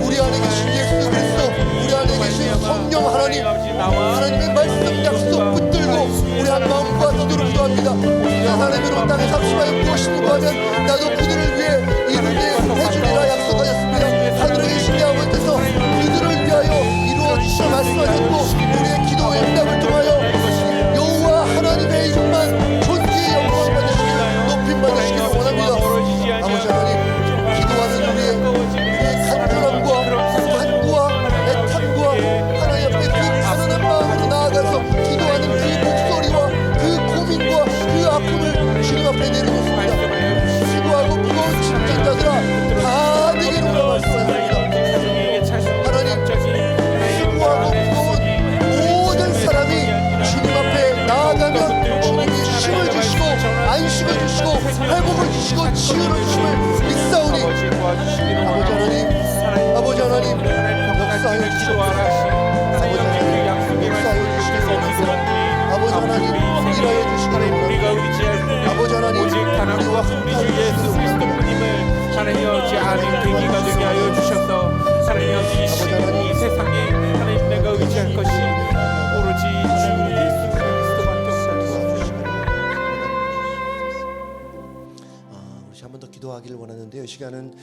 우리 안에 계신 예수 그리스도, 우리 안에 계신 성령 하나님의 말씀 약속 붙들고 우리 한 마음과 기도를 기도합니다. 하나님으로 땅에 삽시하여 무엇이든 구하면 나도 그들을 위해 이루게 해주리라 약속하셨습니다. 하늘에 계신 아버지께서 그들을 위하여 이루어 주시라 말씀하셨고, 우리의 기도의 응답을 통하여 여호와 하나님의 이름만 존귀 영광 받으시기를 높임 받으시기를 원합니다. 아버지 하나님, 기도하는 우리의 간절함과 간구와 애탄과 하나님 앞에 그 가난한 마음으로 나아가서 기도하는 그 목소리와 그 고민과 그 아픔을 주님 앞에 내려놓습니다. 수고하고 무거운 짐진자들아 다 내게로 오라 말씀하십니다. 하나님, 수고하고 무거운 모든 사람이 주님 앞에 나아가면 주님이 힘을 주시고 안식을 주시고 회복을 주시고 치유를 주심을 믿사오니 아버지 하나님 역사하여 주시옵소서. 아버지 하나님 역사하여 주시기를 원합니다. 아버지 하나님 일하여 주시기를 원합니다. 아버지 하나님 우리와 시간은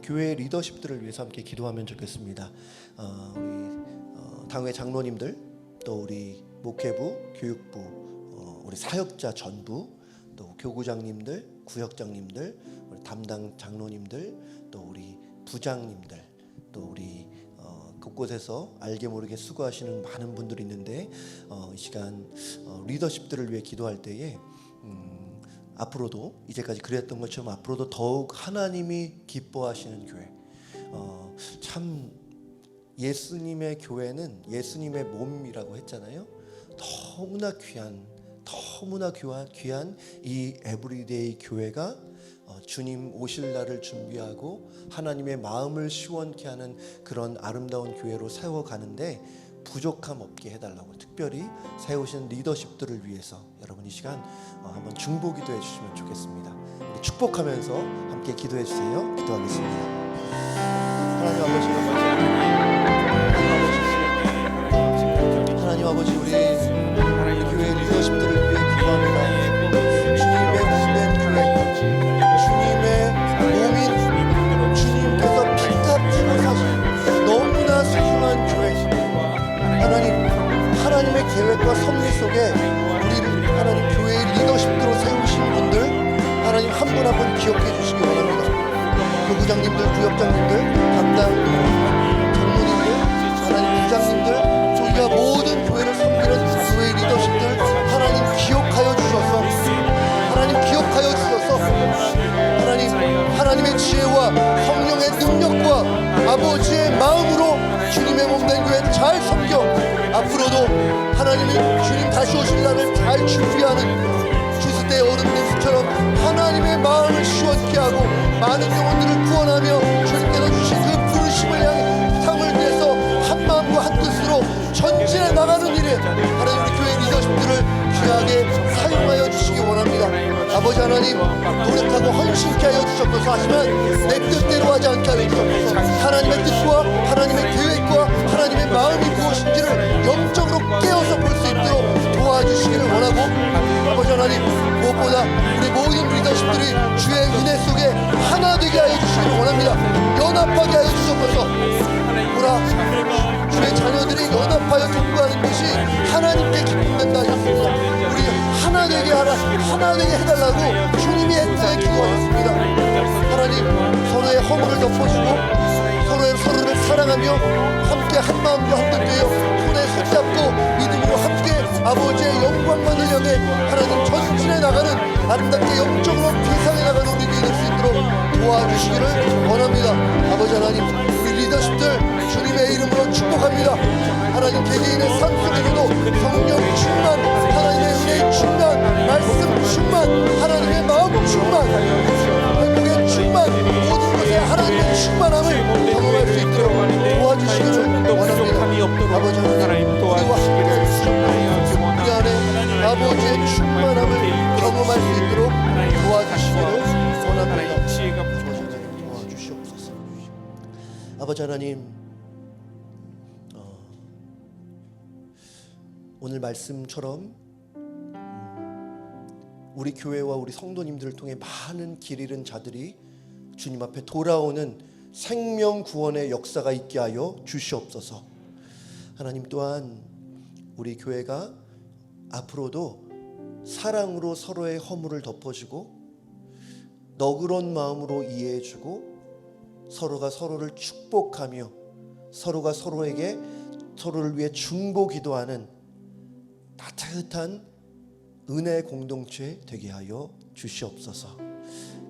교회 리더십들을 위해서 함께 기도하면 좋겠습니다. 우리 당회 장로님들, 또 우리 목회부, 교육부, 우리 사역자 전부, 또 교구장님들, 구역장님들, 우리 담당 장로님들, 또 우리 부장님들, 또 우리 곳곳에서 알게 모르게 수고하시는 많은 분들이 있는데 이 시간 리더십들을 위해 기도할 때에 앞으로도 이제까지 그랬던 것처럼 앞으로도 더욱 하나님이 기뻐하시는 교회, 참 예수님의 교회는 예수님의 몸이라고 했잖아요. 너무나 귀한 이 에브리데이 교회가 주님 오실 날을 준비하고 하나님의 마음을 시원케 하는 그런 아름다운 교회로 세워가는데 부족함 없게 해달라고 특별히 세우신 리더십들을 위해서 여러분 이 시간 한번 중보 기도해 주시면 좋겠습니다. 우리 축복하면서 함께 기도해 주세요. 기도하겠습니다. 하나님 아버지, 하나님 아버지, 우리 교회 리더십들을 위해 기도합니다. 주님의 몸된 교회, 주님의 몸인 주님께서 피탑주고 사신 너무나 소중한 교회, 하나님의 계획과 섭리 속에 우리를 하나님 교회의 리더십으로 세우신 분들 하나님 한 분 한 분 기억해 주시기 원합니다. 교구장님들, 구역장님들, 담당 장로님들, 하나님 부장님들, 저희가 모든 교회를 섬기는 교회의 리더십들 하나님 기억하여 주셔서 하나님의 지혜와 성령의 능력과 아버지의 마음으로 주님의 몸된 교회 잘 섬겨 앞으로도 하나님이 주님 다시 오실 날을 잘 준비하는 주스대 어른들처럼 하나님의 마음을 시원케 하고 많은 영혼들을 구원하며 주님께서 주신 그 부르심을 향해 삶을 위해서 한 마음과 한 뜻으로 전진해 나가는 일에 하나님 우리 교회 리더십들을 귀하게 사용하여 주시기 원합니다. 아버지 하나님, 노력하고 헌신케 하여 주셨소서. 하지만 내 뜻대로 하지 않게 하여 주셨소서. 하나님의 뜻과 하나님의 계획과 하나님의 마음이 무엇인지를 영적으로 깨어서 볼 수 있도록 도와주시기를 원하고, 아버지 하나님, 무엇보다 우리 모든 리더십들이 주의 은혜 속에 하나 되게 하여 주시기를 원합니다. 연합하게 하여 주셨소서. 보라, 주의 자녀들이 연합하여 동거하는 것이 하나님께 기쁨된다 하셨습니다. 우리 하나 되게 해달라고 주님이 애타게 기도하셨습니다. 하나님, 서로의 허물을 덮어주고 서로를 사랑하며 함께 한 마음과 한 뜻 되어 손에 손잡고 믿음으로 함께 아버지의 영광만을 향해 하나님 전진해 나가는 아름답게 영적으로 비상해 나가는 우리 될 수 있도록 도와주시기를 원합니다. 아버지 하나님, 우리 리더십들 주님의 이름으로 축복합니다. 하나님, 개개인의 삶 속에서도 성령 충만, 하나님의 은혜 충만, 말씀 충만, 하나님의 마음 충만, 행복의 충만, 모든 것에 하나님의 충만함을 경험할 수 있도록 도와주시기를 원합니다. 아버지 하나님, 우리와 함께 해주시옵소서. 우리 안에 아버지의 충만함을 경험할 수 있도록 도와주시기를 원합니다. 도와주시옵소서. 아버지 하나님, 오늘 말씀처럼 우리 교회와 우리 성도님들을 통해 많은 길 잃은 자들이 주님 앞에 돌아오는 생명 구원의 역사가 있게 하여 주시옵소서. 하나님, 또한 우리 교회가 앞으로도 사랑으로 서로의 허물을 덮어주고 너그러운 마음으로 이해해주고 서로가 서로를 축복하며 서로가 서로를 위해 중보 기도하는 따뜻한 은혜의 공동체 되게 하여 주시옵소서.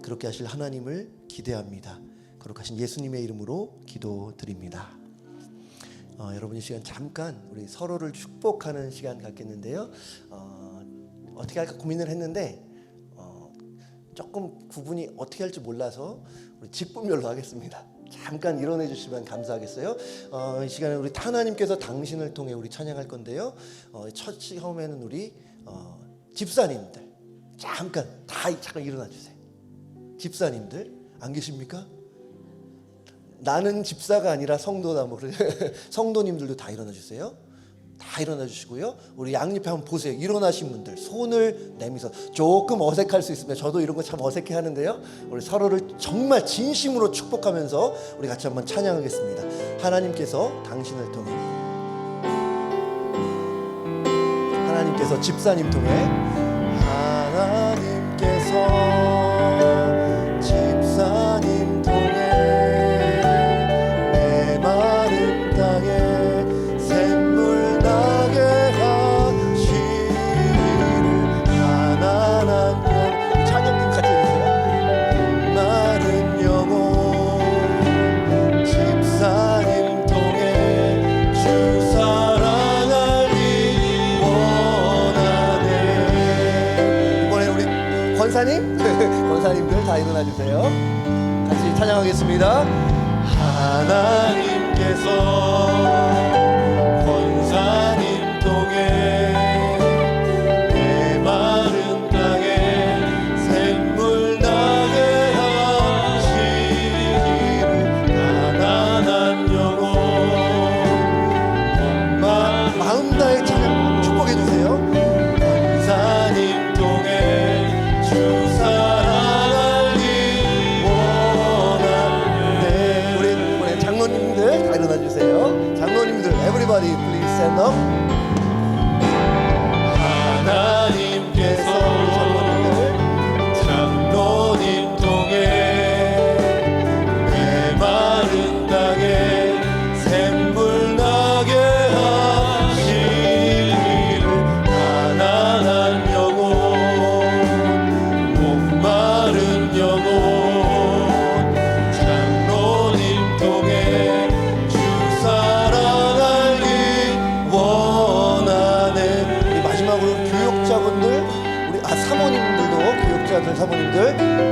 그렇게 하실 하나님을 기대합니다. 거룩하신 예수님의 이름으로 기도드립니다. 여러분, 이 시간 잠깐 우리 서로를 축복하는 시간 갖겠는데요. 어떻게 할까 고민을 했는데 조금 구분이 어떻게 할지 몰라서 우리 직분별로 하겠습니다. 잠깐 일어나 주시면 감사하겠어요. 이 시간에 우리 하나님께서 당신을 통해 우리 찬양할 건데요. 첫 처음에는 우리 집사님들 잠깐 일어나 주세요. 집사님들 안 계십니까? 나는 집사가 아니라 성도다. 성도님들도 다 일어나 주세요. 다 일어나 주시고요. 우리 양옆에 한번 보세요. 일어나신 분들 손을 내밀어서 조금 어색할 수 있습니다. 저도 이런 거 참 어색해 하는데요. 우리 서로를 정말 진심으로 축복하면서 우리 같이 한번 찬양하겠습니다. 하나님께서 당신을 통해, 하나님께서 집사님 통해, 하나님께서 집사님 통해 메마른 땅에 샘물 나게 하시기를. 가난한 영, 찬양팀 같이 해주세요. 마른 영혼 집사님 통해 주 사랑하기 원하네. 이번에 우리 권사님 권사님들 다 일어나 주세요. 같이 찬양하겠습니다. 하나님께서 권사님 통해 메마른 땅에 샘물 나게 하시기를. 가난한 영혼 마음 다해 찬양 축복해 주세요. 권사님 통해 주 사랑하기 원하네. 우리 장로님들 다 일어나 주세요. 장로님들 everybody please stand up. 하나님께서 장로님 통해 메마른 땅에 샘물 나게 하시기를. 가난한 영혼 목마른 영혼 장로님 통해 주 사랑하기 원하네. 우리 마지막으로 교육자분들, 우리 사모님들도 교육자들, 사모님들,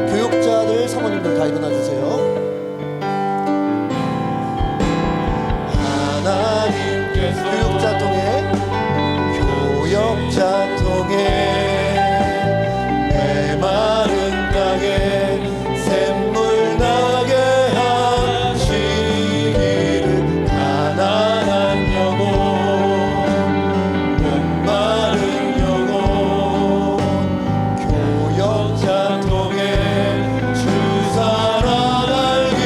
교육자들, 사모님들 다 일어나 주세요. 하나님께서 교육자 통해, 교역자 통해 메마른 땅에 샘물 나게 하시기를. 가난한 영혼 목마른 영혼 교역자 통해 주 사랑하기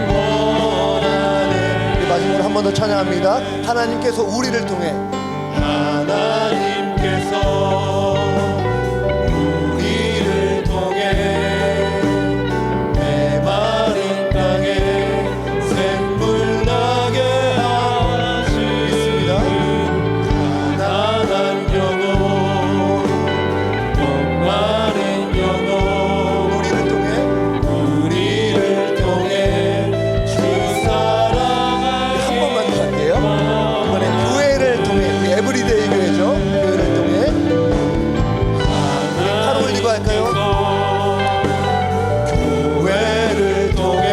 원하네. 우리 마지막으로 한 번 더 찬양합니다. 하나님께서 우리를 통해, 하나님께서 우리를 통해 메마른 땅에 샘물 나게 하시기를. 가난한 영혼 목마른 영혼 우리를 통해 주 사랑하기. 한 번만 더 할게요. 이번에 교회를 통해, 우리 에브리데이 교회죠. 교회를 통해 하루 올리고 할까요? 교회를 통해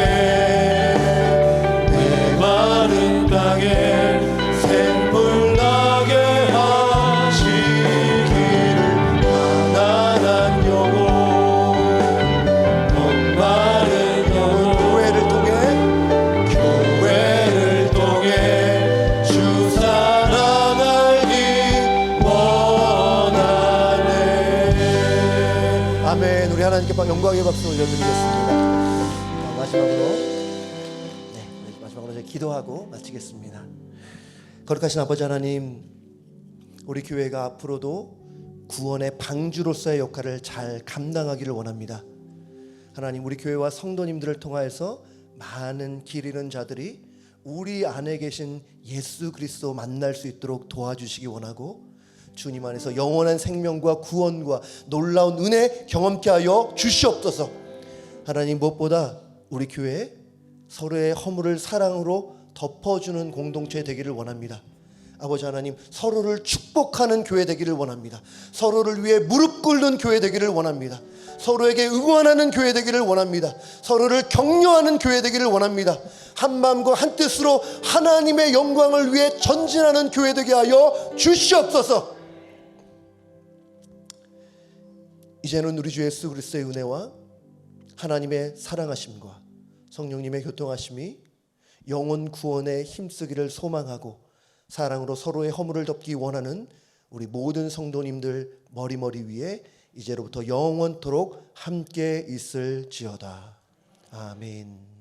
메마른 땅에 샘물 나게 하시기를. 가난한 영혼 목마른 영혼 교회를 통해 주 사랑하기 원하네. 아멘. 우리 하나님께 영광의 박수 올려드리겠습니다. 마지막으로 이제 기도하고 마치겠습니다. 거룩하신 아버지 하나님, 우리 교회가 앞으로도 구원의 방주로서의 역할을 잘 감당하기를 원합니다. 하나님, 우리 교회와 성도님들을 통하여서 많은 길 잃은 자들이 우리 안에 계신 예수 그리스도 만날 수 있도록 도와주시기 원하고, 주님 안에서 영원한 생명과 구원과 놀라운 은혜 경험케 하여 주시옵소서. 하나님, 무엇보다 우리 교회에 서로의 허물을 사랑으로 덮어주는 공동체 되기를 원합니다. 아버지 하나님, 서로를 축복하는 교회 되기를 원합니다. 서로를 위해 무릎 꿇는 교회 되기를 원합니다. 서로에게 응원하는 교회 되기를 원합니다. 서로를 격려하는 교회 되기를 원합니다. 한 마음과 한 뜻으로 하나님의 영광을 위해 전진하는 교회 되게 하여 주시옵소서. 이제는 우리 주 예수 그리스도의 은혜와 하나님의 사랑하심과 성령님의 교통하심이 영혼 구원에 힘쓰기를 소망하고, 사랑으로 서로의 허물을 덮기 원하는 우리 모든 성도님들 머리 위에 이제로부터 영원토록 함께 있을지어다. 아멘.